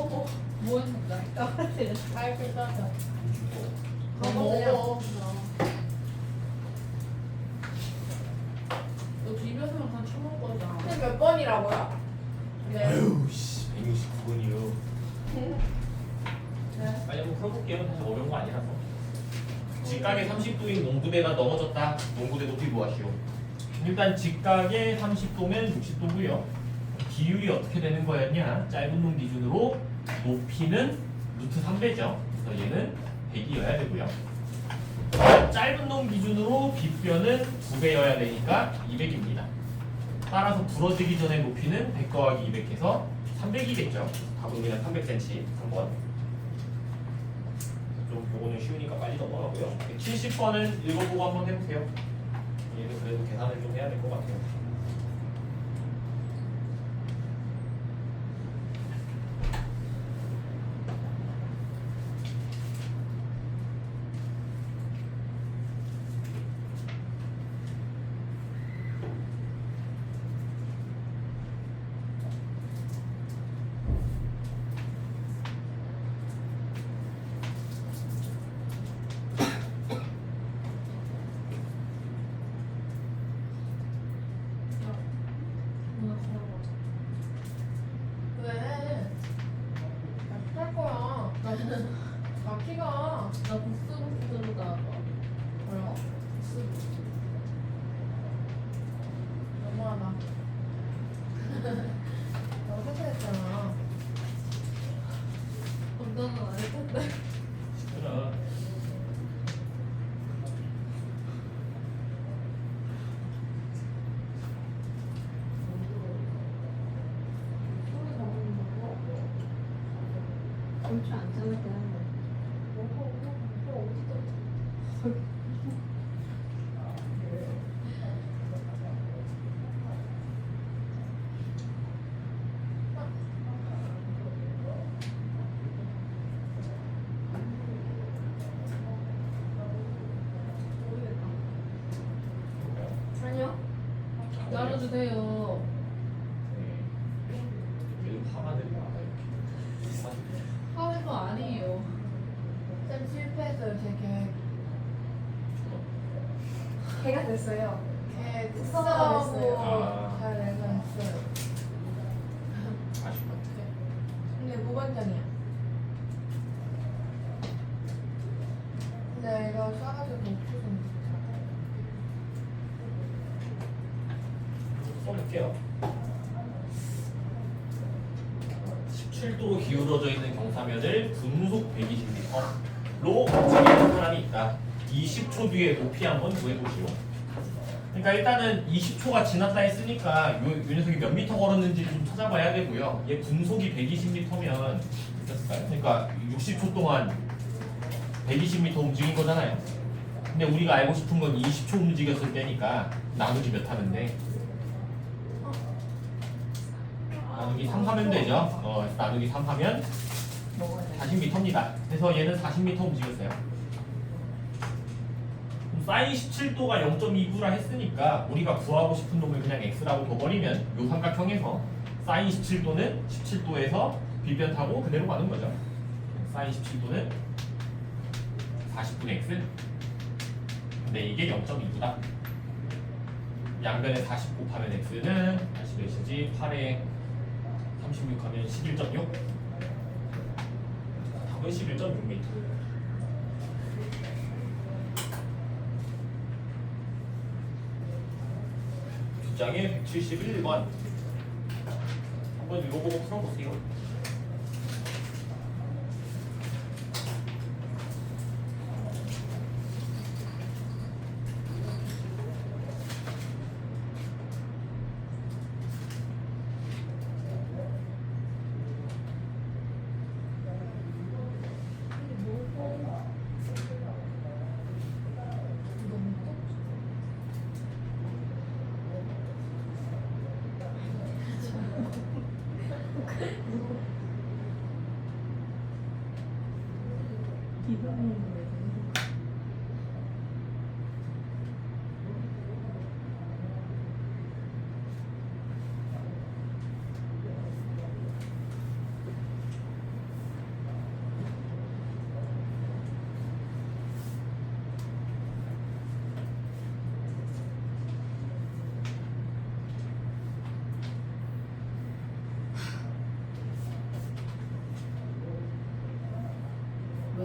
뭐 했는데? 떨어지는. 살길 따져. 먹어. 너 비벼서면 그냥 처먹을 거잖아. 근데 몇 번이라고요? 네. 아유 씨 169번이요. 네. 아니 한번 풀어볼게요. 사실 어려운 거 아니라서. 직각의 30도인 농구대가 넘어졌다. 농구대 높이 구하시오. 일단 직각의 30도면 60도고요. 기울이 어떻게 되는 거였냐? 짧은 놈 기준으로 높이는 루트 3배죠. 그래서 얘는 100이어야 되고요. 짧은 놈 기준으로 빗변은 2배여야 되니까 200입니다. 따라서 부러지기 전에 높이는 100 더하기 200 해서 300이겠죠. 답은 그냥 300cm 3번. 좀 요거는 쉬우니까 빨리 넘어가고요. 70번은 읽어보고 한번 해보세요. 얘는 그래도 계산을 좀 해야 될 것 같아요. 왜? 할 거야. 바퀴가. 나 복수복수로 나가. 뭐야? 너무하다. 너무 회사했잖아. 너는 알 건데. 시끄러. 엄청 안 참을 때 하는 거. 아니요. 나눠주세요. 요즘 파마들이 많아 이렇게. 하는 거 아니에요. 쌤 실패했어요, 제 계획. 개가 됐어요. 개 특성화가 특성하고 됐어요. 잘 내려놨어요. 아쉽다. 근데 무반전이야. 근데 이거 쏴가지고 옥수수 써볼게요. 17도로 기울어져 있는 경사면을 분속 120m로 움직이는 사람이 있다. 20초 뒤에 높이 한번 구해보시오. 그러니까 일단은 20초가 지났다 했으니까 요 녀석이 몇 미터 걸었는지 좀 찾아봐야 되고요. 얘 분속이 120m면 됐을까요? 그러니까 60초 동안 120m 움직인 거잖아요. 근데 우리가 알고 싶은 건 20초 움직였을 때니까 나누기 몇 하는데 나누기 3 하면 되죠. 나누기 3 하면 40m입니다. 그래서 얘는 40m 움직였어요. 사인 17도가 0.29라 했으니까 우리가 구하고 싶은 놈을 그냥 x라고 둬버리면 요 삼각형에서 사인 17도는 17도에서 빗변 타고 그대로 가는 거죠. 사인 17도는 40분의 x. 근데 이게 0.29다. 양변에 40 곱하면 x는 다시 몇이지? 8에 36 하면 11.6. 답은 11.6m. 뒷장에 171번. 한번 읽어보고 풀어보세요.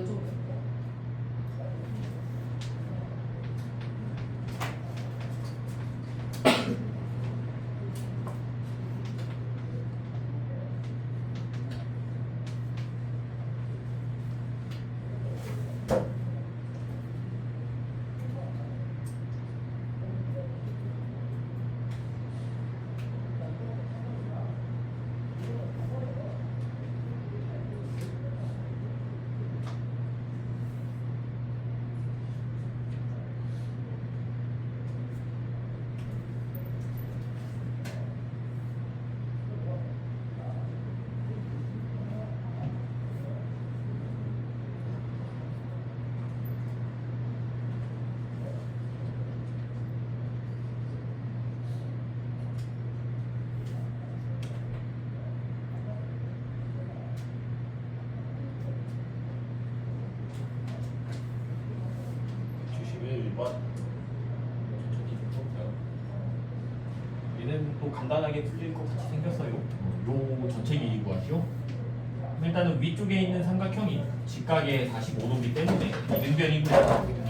왜 저래? 얘는 또 간단하게 풀릴 것 같이 생겼어요. 요 전체 길이 구하시오. 일단은 위쪽에 있는 삼각형이 직각의 45도이기 때문에 이등변이고요.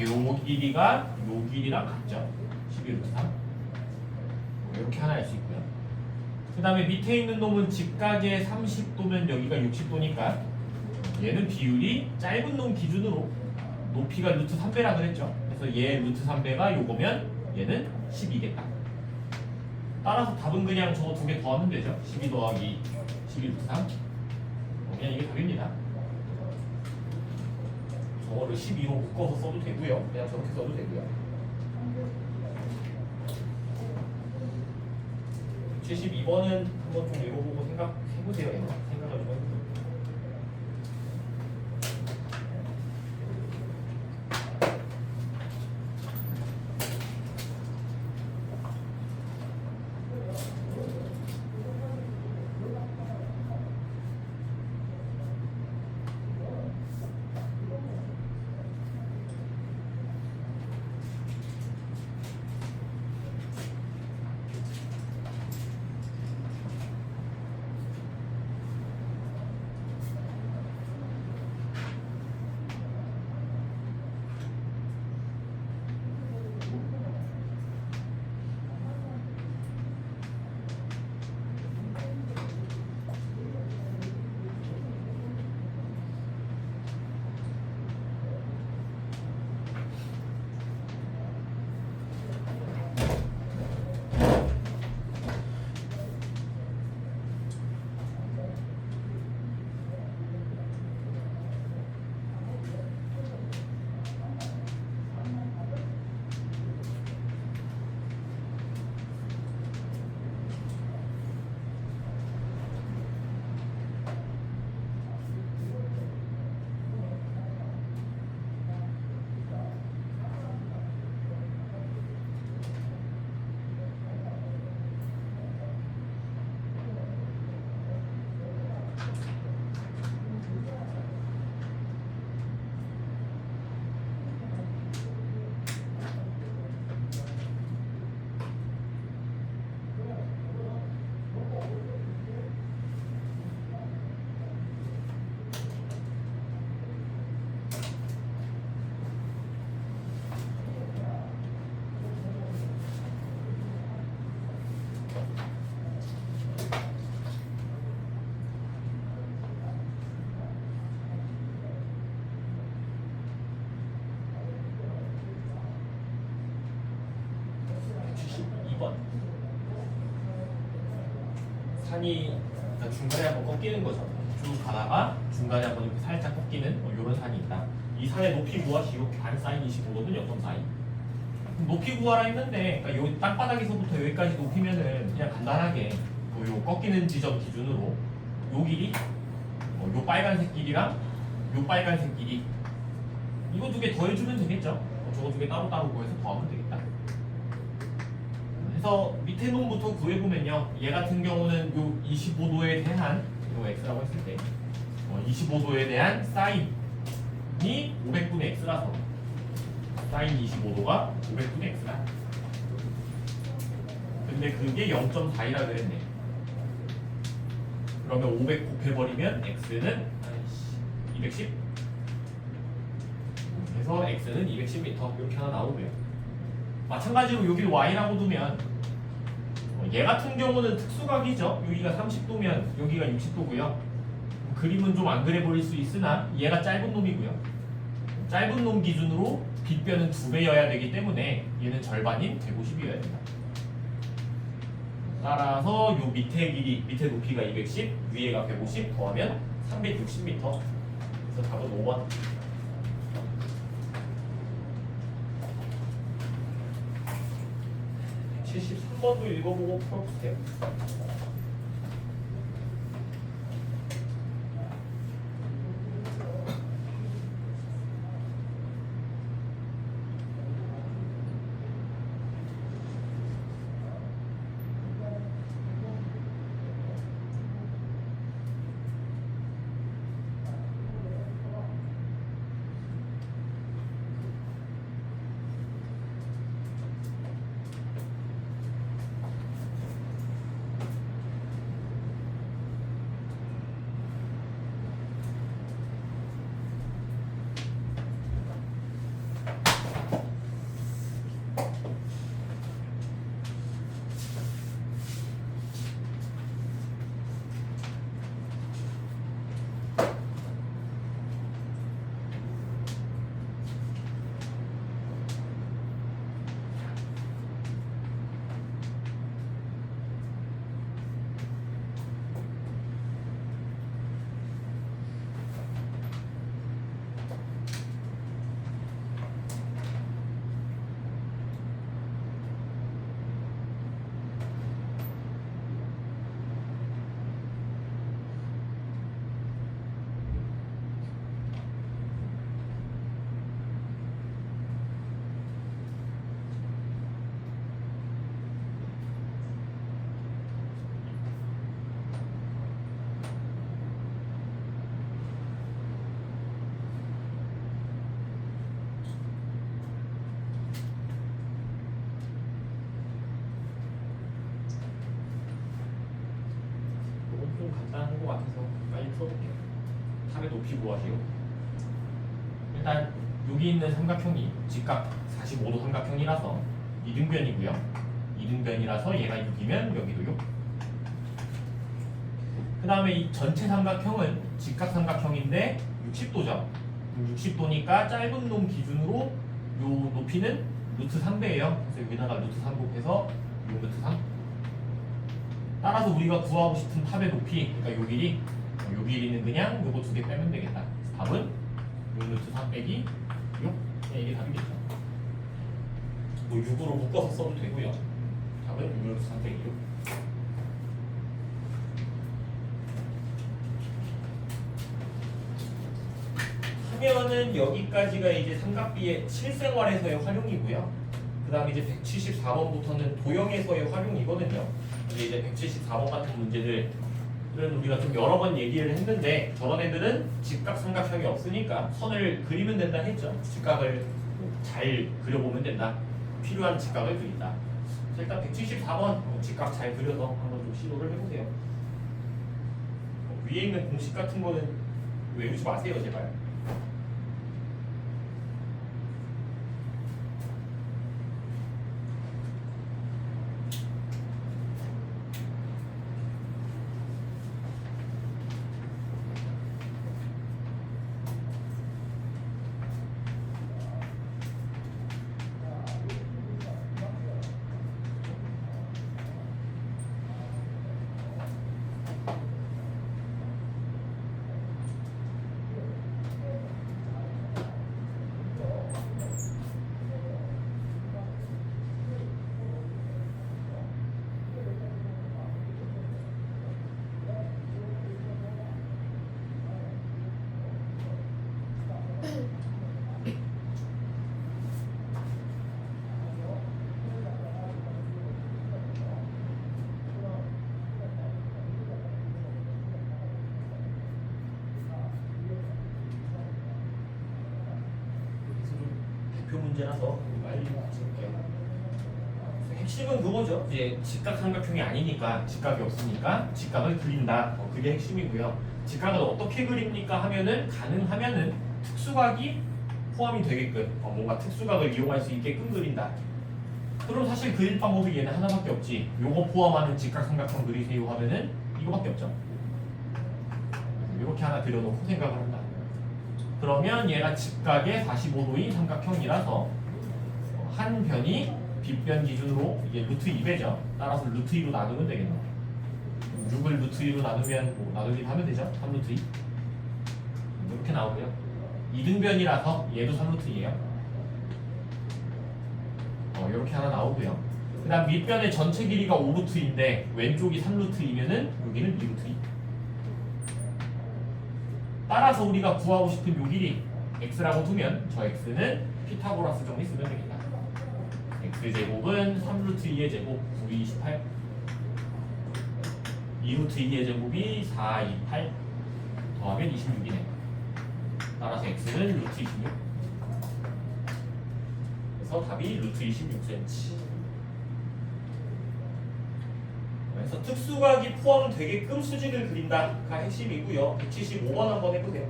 요 길이가 요 길이랑 같죠. 11루트 3. 이렇게 하나 할 수 있고요. 그 다음에 밑에 있는 놈은 직각의 30도면 여기가 60도니까 얘는 비율이 짧은 놈 기준으로 높이가 루트 3배라 그랬죠. 그래서 얘 루트 3배가 요거면 얘는 12겠다. 따라서 답은 그냥 저거 두 개 더하면 되죠. 12 더하기 12 루트 3. 그냥 이게 답입니다. 저거를 12로 묶어서 써도 되고요. 그냥 저렇게 써도 되고요. 72번은 한번 좀 읽어보고 생각해보세요. 생각을 좀 해보세요. 산이 중간에 한번 꺾이는 거죠. 쭉 가다가 중간에 한번 이렇게 살짝 꺾이는 이런 산이 있다. 이 산의 높이 구하시오. 반 사인 25도는 어떤 사인? 높이 구하라 했는데, 그러니까 요 땅바닥에서부터 여기까지 높이면은 그냥 간단하게 요 꺾이는 지점 기준으로 요 길이, 요 빨간색 길이랑 요 빨간색 길이 이거 두 개 더해주면 되겠죠. 저거 두 개 따로따로 구해서 더하면 되겠다. 그래서 밑에 놈부터 구해보면요. 얘 같은 경우는 요 25도에 대한 요 x라고 했을 때 25도에 대한 사인이 500분의 x라서 사인 25도가 500분의 x다. 근데 그게 0.4이라 그랬네. 그러면 500 곱해버리면 x는 210 그래서 x는 210m 이렇게 하나 나오고요. 마찬가지로 여기를 y라고 두면 얘 같은 경우는 특수각이죠. 여기가 30도면 여기가 60도고요. 그림은 좀 안 그래 보일 수 있으나 얘가 짧은 놈이고요. 짧은 놈 기준으로 빗변은 2배여야 되기 때문에 얘는 절반인 150이어야 된다. 따라서 요 밑에 길이, 밑에 높이가 210, 위에가 150 더하면 360m. 그래서 답은 5번. 73번도 읽어보고 풀어보세요. 이건 좀 간단한 것 같아서 빨리 풀어볼게요. 탑의 높이 구하시오. 일단 여기 있는 삼각형이 직각 45도 삼각형이라서 이등변이고요. 이등변이라서 얘가 6이면 여기도 6. 그 다음에 이 전체 삼각형은 직각 삼각형인데 60도죠. 60도니까 짧은 놈 기준으로 요 높이는 루트 3배예요. 그래서 여기다가 루트 3 곱해서 요 루트 3. 따라서 우리가 구하고 싶은 탑의 높이, 그러니까 요 길이, 요 길이는 그냥 요거 2개 빼면 되겠다. 답은 요 루트 3 빼기 6. 이게 답이겠죠. 뭐 6으로 묶어서 써도 되고요. 답은 6 루트 3 빼기 6. 하면은 여기까지가 이제 삼각비의 실생활에서의 활용이고요. 그 다음에 이제 174번부터는 도형에서의 활용이거든요. 근데 이제 174번 같은 문제들은 우리가 좀 여러 번 얘기를 했는데 저런 애들은 직각 삼각형이 없으니까 선을 그리면 된다 했죠. 직각을 잘 그려보면 된다. 필요한 직각을 그린다. 자, 일단 174번 직각 잘 그려서 한번 좀 시도를 해보세요. 위에 있는 공식 같은 거는 외우지 마세요, 제발. 문제라서 빨리 찍을게요. 핵심은 그거죠. 이제 직각 삼각형이 아니니까 직각이 없으니까 직각을 그린다. 그게 핵심이고요. 직각을 어떻게 그립니까 하면은 가능하면은 특수각이 포함이 되게끔 뭔가 특수각을 이용할 수 있게끔 그린다. 그럼 사실 그릴 방법이 얘는 하나밖에 없지. 요거 포함하는 직각삼각형 그리세요 하면은 이거밖에 없죠. 이렇게 하나 그려놓고 생각을 한다. 그러면 얘가 직각의 45도인 삼각형이라서 한 변이 빗변 기준으로 이게 루트 2배죠. 따라서 루트 2로 나누면 되겠네. 6을 루트 2로 나누면 뭐 나누기 하면 되죠. 3루트 2 이렇게 나오고요. 이등변이라서 얘도 3루트 2예요. 이렇게 하나 나오고요. 그 다음 밑변의 전체 길이가 5루트인데 왼쪽이 3루트이면은 여기는 2루트 2. 따라서 우리가 구하고 싶은 요 길이 x라고 두면 저 x는 피타고라스 정리 쓰면 되겠다. x제곱은 3루트 2의 제곱 9, 28 2루트 2의 제곱이 4, 2, 8 더하면 26이네. 따라서 x는 루트 26. 그래서 답이 루트 26cm. 그래서 특수각이 포함되게끔 수직을 그린다가 핵심이고요. 175번 한번 해보세요.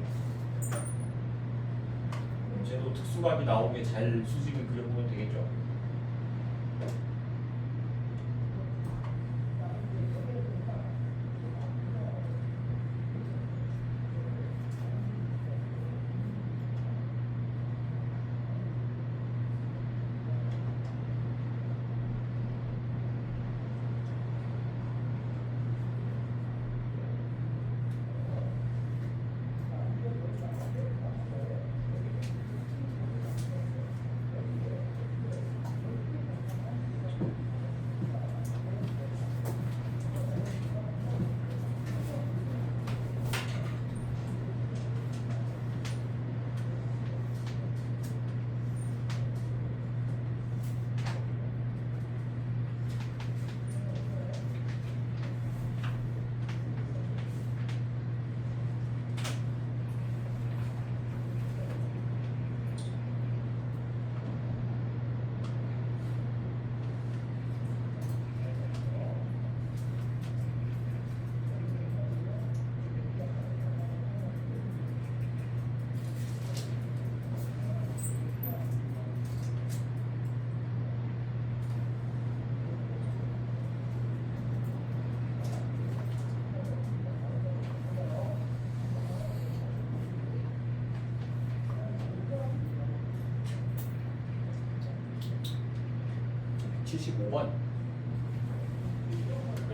문제도 특수각이 나오게 잘 수직을 그려보면 되겠죠.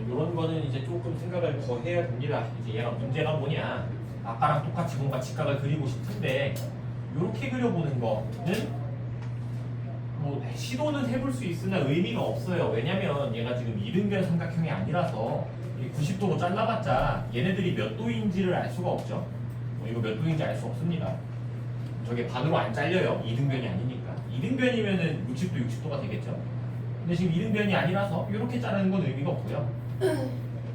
이런 거는 이제 조금 생각을 더 해야 됩니다. 이제 얘가 문제가 뭐냐, 아까랑 똑같이 뭔가 직각을 그리고 싶은데 이렇게 그려보는 거는 뭐 시도는 해볼 수 있으나 의미가 없어요. 왜냐면 얘가 지금 이등변 삼각형이 아니라서 90도로 잘라봤자 얘네들이 몇 도인지를 알 수가 없죠. 이거 몇 도인지 알 수 없습니다. 저게 반으로 안 잘려요. 이등변이 아니니까. 이등변이면은 60도, 60도가 되겠죠. 근데 지금 이등변이 아니라서 이렇게 자르는 건 의미가 없고요. 그럼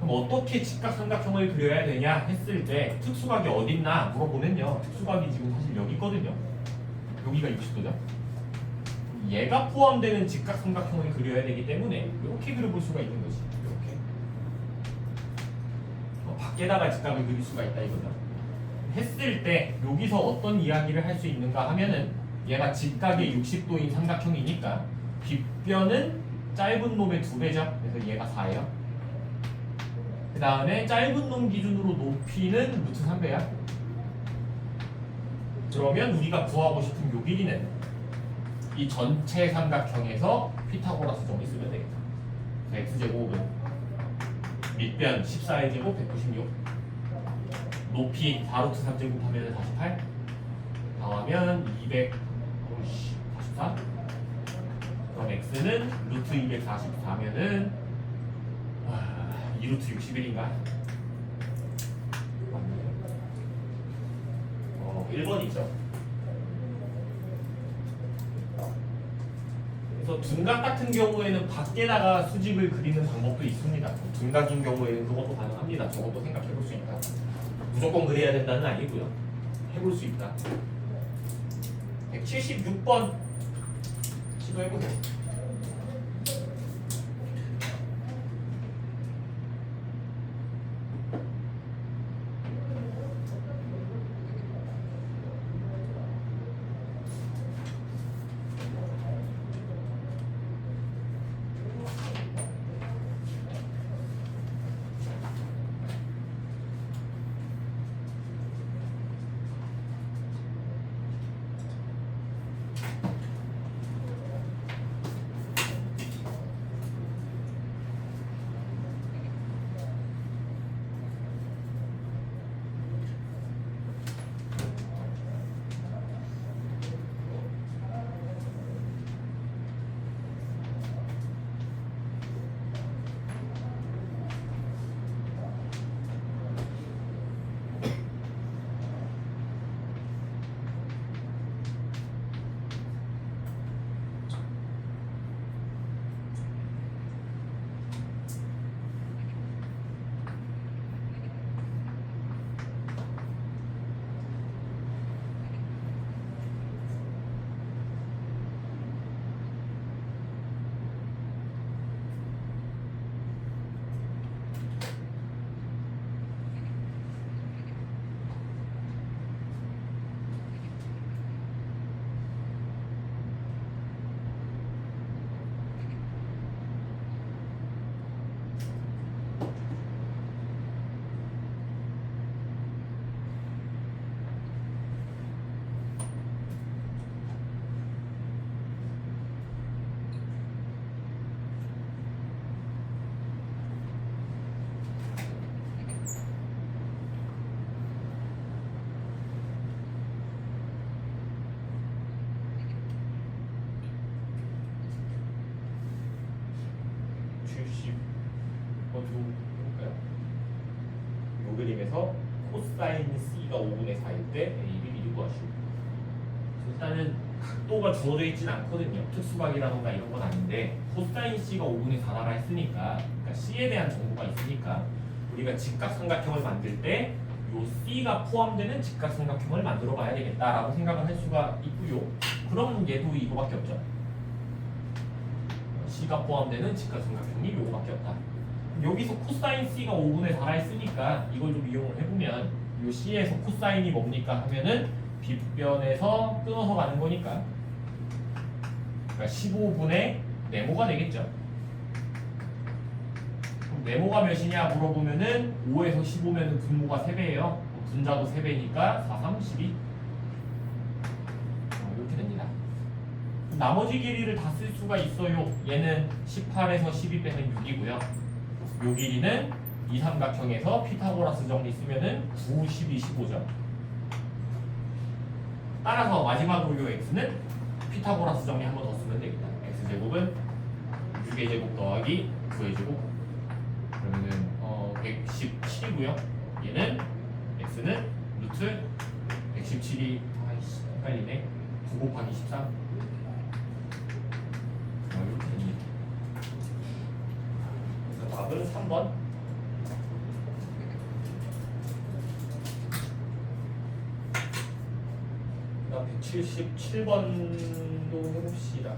어떻게 직각삼각형을 그려야 되냐 했을 때 특수각이 어딨나 물어보면요. 특수각이 지금 사실 여기 있거든요. 여기가 60도죠. 얘가 포함되는 직각삼각형을 그려야 되기 때문에 이렇게 그려볼 수가 있는 거지. 이렇게 밖에다가 직각을 그릴 수가 있다 이거죠. 했을 때 여기서 어떤 이야기를 할 수 있는가 하면은 얘가 직각의 60도인 삼각형이니까 빗변은 짧은 놈의 2배죠. 그래서 얘가 4예요. 그 다음에 짧은 놈 기준으로 높이는 루트 3배야. 그러면 우리가 구하고 싶은 요 길이는 이 전체 삼각형에서 피타고라스 정리 쓰면 되겠다. x제곱은 밑변 14의 제곱 196, 높이 4루트 3제곱 하면 48, 더하면 244. 그럼 x는 루트 244면은 2루트 61인가? 1번이죠. 그래서 둔각 같은 경우에는 밖에다가 수직을 그리는 방법도 있습니다. 둔각인 경우에는 그것도 가능합니다. 저것도 생각해 볼 수 있다. 무조건 그래야 된다는 아니고요. 해볼 수 있다. 176번 시도해보세요. C가 5분의 4일 때 AB 미리 구하시오. 일단은 각도가 주어져 있진 않거든요. 특수각이라던가 이런 건 아닌데 코사인 C가 5분의 4라고 했으니까, 그러니까 C에 대한 정보가 있으니까 우리가 직각삼각형을 만들 때 요 C가 포함되는 직각삼각형을 만들어 봐야 되겠다라고 생각을 할 수가 있고요. 그럼 얘도 이거밖에 없죠. C가 포함되는 직각삼각형이 요거밖에 없다. 여기서 코사인 C가 5분의 4라 했으니까 이걸 좀 이용을 해보면 요 C에서 코사인이 뭡니까 하면은 빗변에서 끊어서 가는 거니까, 그러니까 15분의 네모가 되겠죠. 그럼 네모가 몇이냐 물어보면은 5에서 15면은 분모가 3배예요. 분자도 3배니까 4, 3, 12 이렇게 됩니다. 나머지 길이를 다 쓸 수가 있어요. 얘는 18에서 12 빼면 6이고요. 요 길이는 이 삼각형에서 피타고라스 정리 쓰면은 9, 12, 15죠. 따라서 마지막으로 요 x는 피타고라스 정리 한 번 더 쓰면 되겠다. x제곱은 6의 제곱 더하기 9의 제곱, 그러면은 117이고요. 얘는 x는 루트 117이 아이씨 헷갈리네. 9 곱하기 13 이렇게 됩니다. 그래서 답은 3번. 그다음 177번도 해봅시다.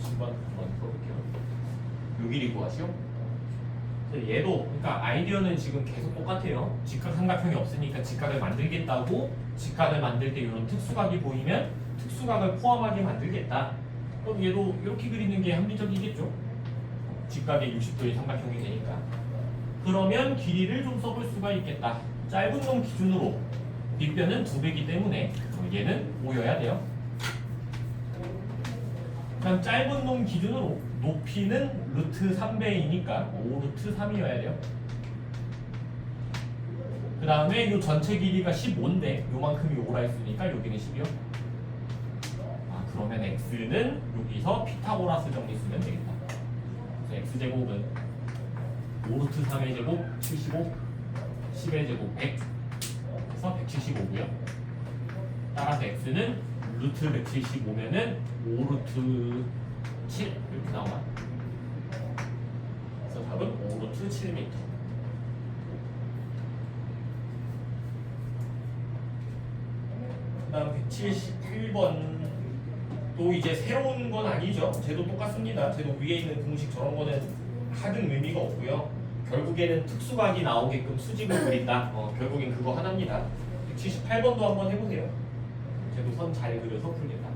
한번 풀어볼게요. 요 길이 구하시오. 얘도 그러니까 아이디어는 지금 계속 똑같아요. 직각삼각형이 없으니까 직각을 만들겠다고, 직각을 만들 때 이런 특수각이 보이면 특수각을 포함하게 만들겠다. 그럼 얘도 이렇게 그리는 게 합리적이겠죠. 직각의 60도의 삼각형이 되니까. 그러면 길이를 좀 써볼 수가 있겠다. 짧은 놈 기준으로 빗변은 2배이기 때문에 얘는 5여야 돼요. 그럼 짧은 놈 기준으로 높이는 루트 3배이니까 5 루트 3이어야 돼요. 그 다음에 이 전체 길이가 15인데 요만큼이 5라 했으니까 여기는 10이요. 아 그러면 x는 여기서 피타고라스 정리 쓰면 되겠다. 그래서 x제곱은 5 루트 3의 제곱 75, 10의 제곱 100, 그래서 175고요. 따라서 x는 루트 175면은 5루트 7 이렇게 나와. 그래서 답은 5루트 7m. 그다음 171번 또 이제 새로운 건 아니죠. 쟤도 똑같습니다. 쟤도 위에 있는 공식 저런 거는 하등 의미가 없고요. 결국에는 특수각이 나오게끔 수직을 그린다. 결국엔 그거 하나입니다. 178번도 한번 해보세요. 쟤도 선 잘 그려서 풀겠다.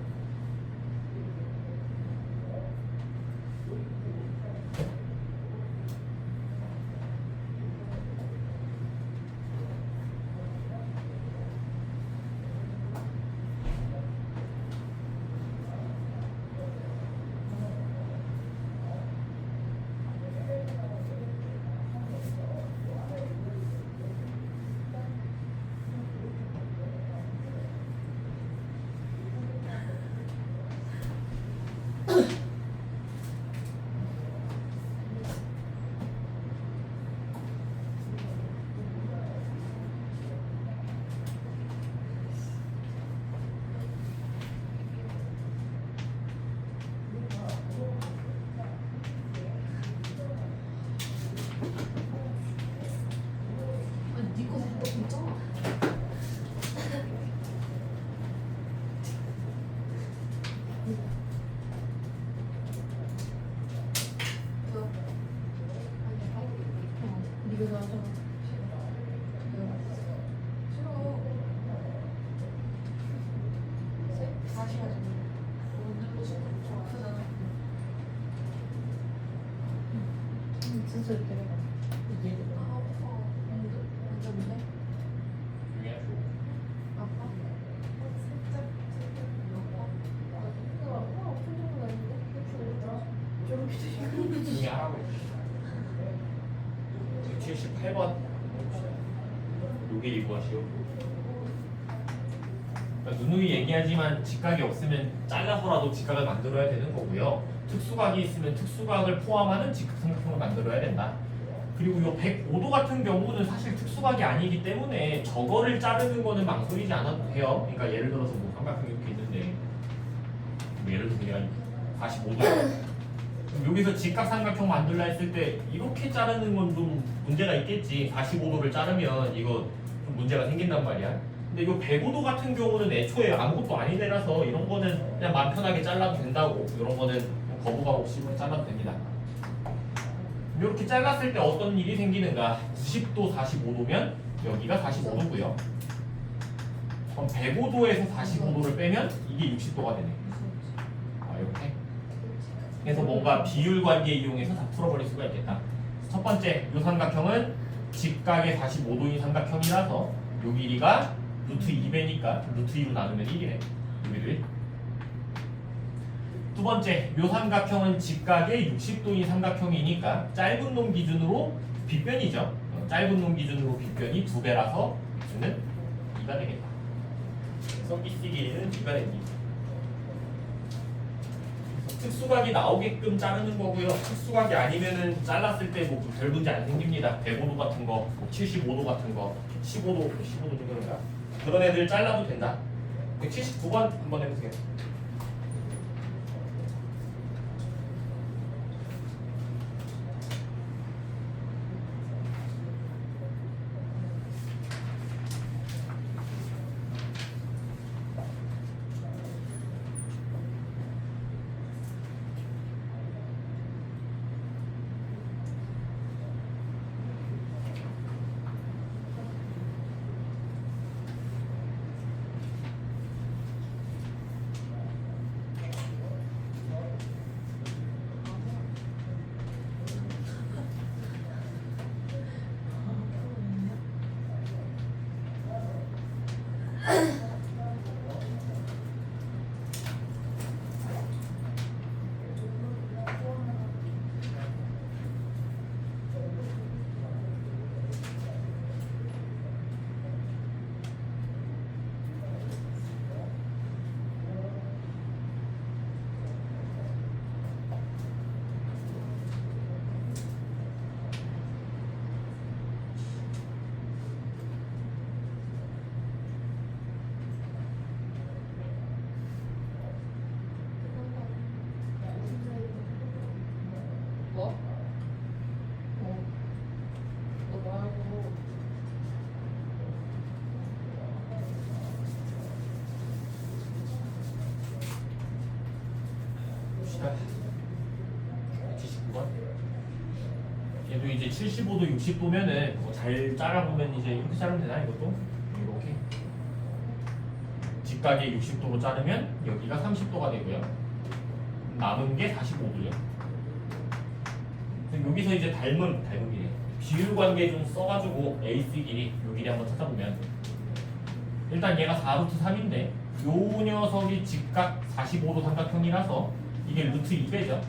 아니 니거 생각 있잖아. 저. 니가 나 하잖아. 싫어. 다시 가자. 오늘도 싫어. 아프잖아. 진짜 이렇게 이게 아, 아파. 완전 뭔데? 조용히 하죠. 아파? 살짝 아파? 아픈 적은 아닌데? 좀 조용히 하라고. 178번. 요게 이거하시오. 그러니까 누누이 얘기하지만 직각이 없으면 잘라서라도 직각을 만들어야 되는 거고요. 특수각이 있으면 특수각을 포함하는 직각삼각형을 만들어야 된다. 그리고 요 105도 같은 경우는 사실 특수각이 아니기 때문에 저거를 자르는 거는 망설이지 않아도 돼요. 그러니까 예를 들어서 뭐 삼각형이 이렇게 있는데 뭐 예를 들어서 얘가 45도야. 여기서 직각삼각형 만들라 했을 때 이렇게 자르는 건 좀 문제가 있겠지. 45도를 자르면 이거 좀 문제가 생긴단 말이야. 근데 이거 105도 같은 경우는 애초에 아무것도 아닌 애라서 이런 거는 그냥 마음 편하게 잘라도 된다고. 이런 거는 거부감 없이 잘라도 됩니다. 이렇게 잘랐을 때 어떤 일이 생기는가? 90도 45도면 여기가 45도고요. 그럼 105도에서 45도를 빼면 이게 60도가 되네. 이렇게. 그래서 뭔가 비율 관계 이용해서 다 풀어버릴 수가 있겠다. 첫 번째, 이 삼각형은 직각의 45도인 삼각형이라서 요 길이가 루트 2배니까 루트 2로 나누면 1이네. 여기도 1. 두 번째, 요 삼각형은 직각의 60도인 삼각형이니까 짧은 놈 기준으로 빗변이죠. 짧은 놈 기준으로 빗변이 2배라서 x는 2가 되겠다. 그래서 BC 길이는 2가 됩니다. 특수각이 나오게끔 자르는 거고요. 특수각이 아니면은 잘랐을 때 뭐 별 문제 안 생깁니다. 105도 같은 거, 뭐 75도 같은 거, 15도 정도인가? 그런 애들 잘라도 된다. 79번 한번 해보세요. 봅시다. 79번. 얘도 이제 75도, 60도면은 뭐 잘 자라보면 이제 이렇게 자르면 되나 이것도? 이렇게. 직각에 60도로 자르면 여기가 30도가 되고요. 남은 게 45도죠. 여기서 이제 닮은 길이 비율 관계 좀 써가지고 AC 길이 요 길이 한번 찾아보면 일단 얘가 4루트 3인데 요 녀석이 직각 45도 삼각형이라서 이게 루트 2배죠.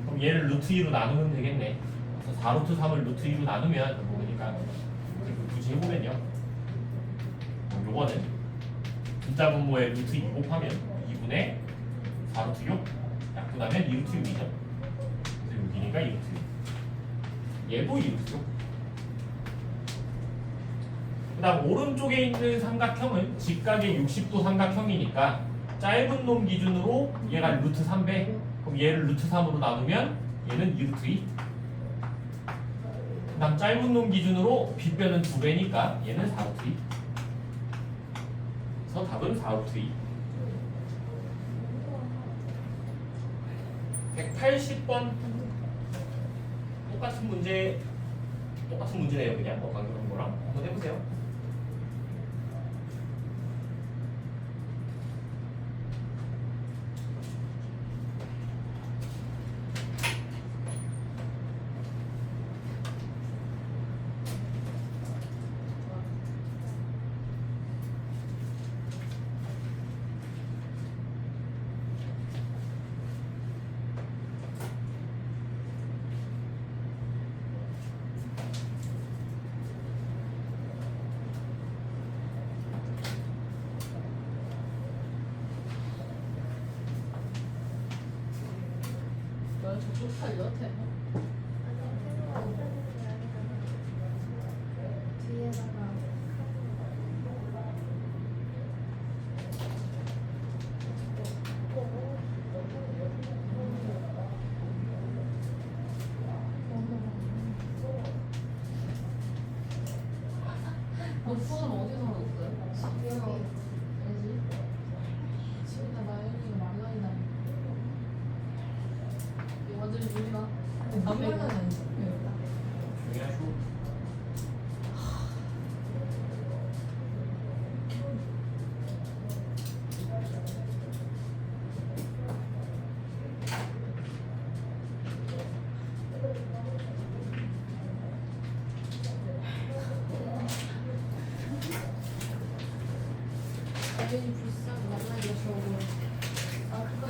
그럼 얘를 루트 2로 나누면 되겠네. 그래서 4루트 3을 루트 2로 나누면 모르니까 굳이 해보면요. 요거는 분자 분모에 루트 2 곱하면 2분의 4루트 6 약분하면 2루트 6이죠. 그래서 요 길이가 2루트 6. 얘도 2루트 6. 그 다음 오른쪽에 있는 삼각형은 직각의 60도 삼각형이니까 짧은 놈 기준으로 얘가 루트 3배. 그럼 얘를 루트 3으로 나누면 얘는 2루트 2. 그 다음 짧은 놈 기준으로 빗변은 2배니까 얘는 4루트 2. 그래서 답은 4루트 2. 180번 똑같은 문제네요. 그냥 방금 거랑 한번 해보세요. 넌 저쪽 살려 돼. 뒤에다가 너 폰은 어디서 넣었어요? 지금 왜지? 집에다 나연이가 말라이나. 이거 완전히 우리가 남편은 아니죠. 조용히 하시고. 나연이 불쌍 말라이가 저거. 아 그거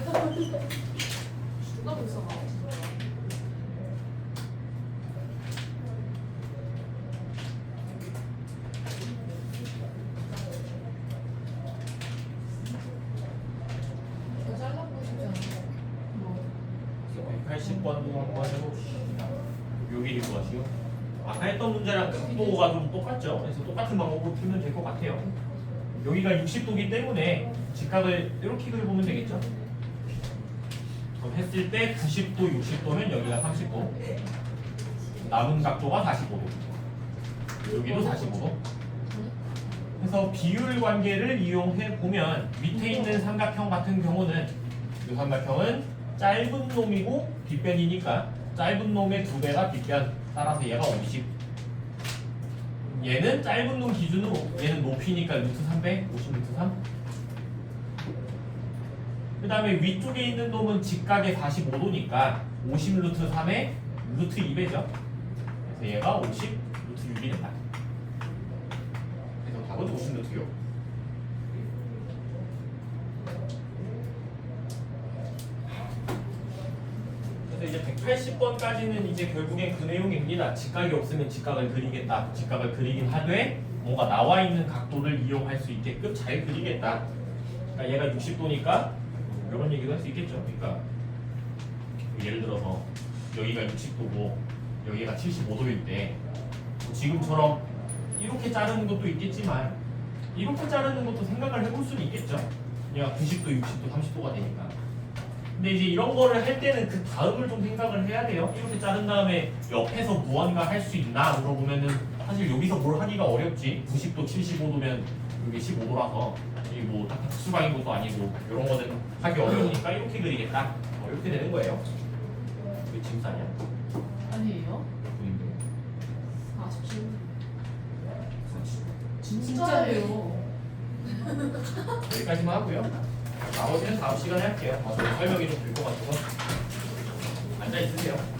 누가 불쌍하? 이거 잘라보고 싶지 않아? 뭐 180번도 한번 해봅시다. 요 길이 구하시오. 아까 했던 문제랑 각도가 좀 똑같죠? 그래서 똑같은 방법으로 풀면 될 것 같아요. 여기가 60도기 때문에 직각을 이렇게 그려보면 되겠죠? 그럼 했을 때 90도, 60도면 여기가 30도. 남은 각도가 45도. 여기도 45도. 그래서 비율 관계를 이용해 보면 밑에 있는 삼각형 같은 경우는 이 삼각형은 짧은 놈이고 빗변이니까 짧은 놈의 2배가 빗변. 따라서 얘가 50. 얘는 짧은 놈 기준으로 얘는 높이니까 루트 300, 50 루트 3. 그 다음에 위쪽에 있는 놈은 직각의 45도니까 50 루트 3에 루트 2배죠. 그래서 얘가 50 루트 6이 된다. 그래서 답은 50 루트 6. 그래서 이제 180번까지는 이제 결국엔 그 내용입니다. 직각이 없으면 직각을 그리겠다. 직각을 그리긴 하되 뭔가 나와 있는 각도를 이용할 수 있게끔 잘 그리겠다. 그러니까 얘가 60도니까 이런 얘기도 할 수 있겠죠. 그러니까 예를 들어서 여기가 60도고 여기가 75도일 때 지금처럼 이렇게 자르는 것도 있겠지만 이렇게 자르는 것도 생각을 해볼 수는 있겠죠. 얘가 90도, 60도, 30도가 되니까. 근데 이제 이런 거를 할 때는 그 다음을 좀 생각을 해야 돼요. 이렇게 자른 다음에 옆에서 무언가 할 수 있나 물어보면은 사실 여기서 뭘 하기가 어렵지. 90도, 75도면 이게 15도라서 이게 뭐 딱 특수방인 것도 아니고 이런 거는 하기 어려우니까 이렇게 그리겠다. 이렇게 되는 거예요. 이게 짐산이야? 아니에요? 보이는데. 47. 진짜예요. 여기까지만 하고요. 나머지는 다음 시간에 할게요. 설명이 좀 길 것 같아서 앉아 있으세요.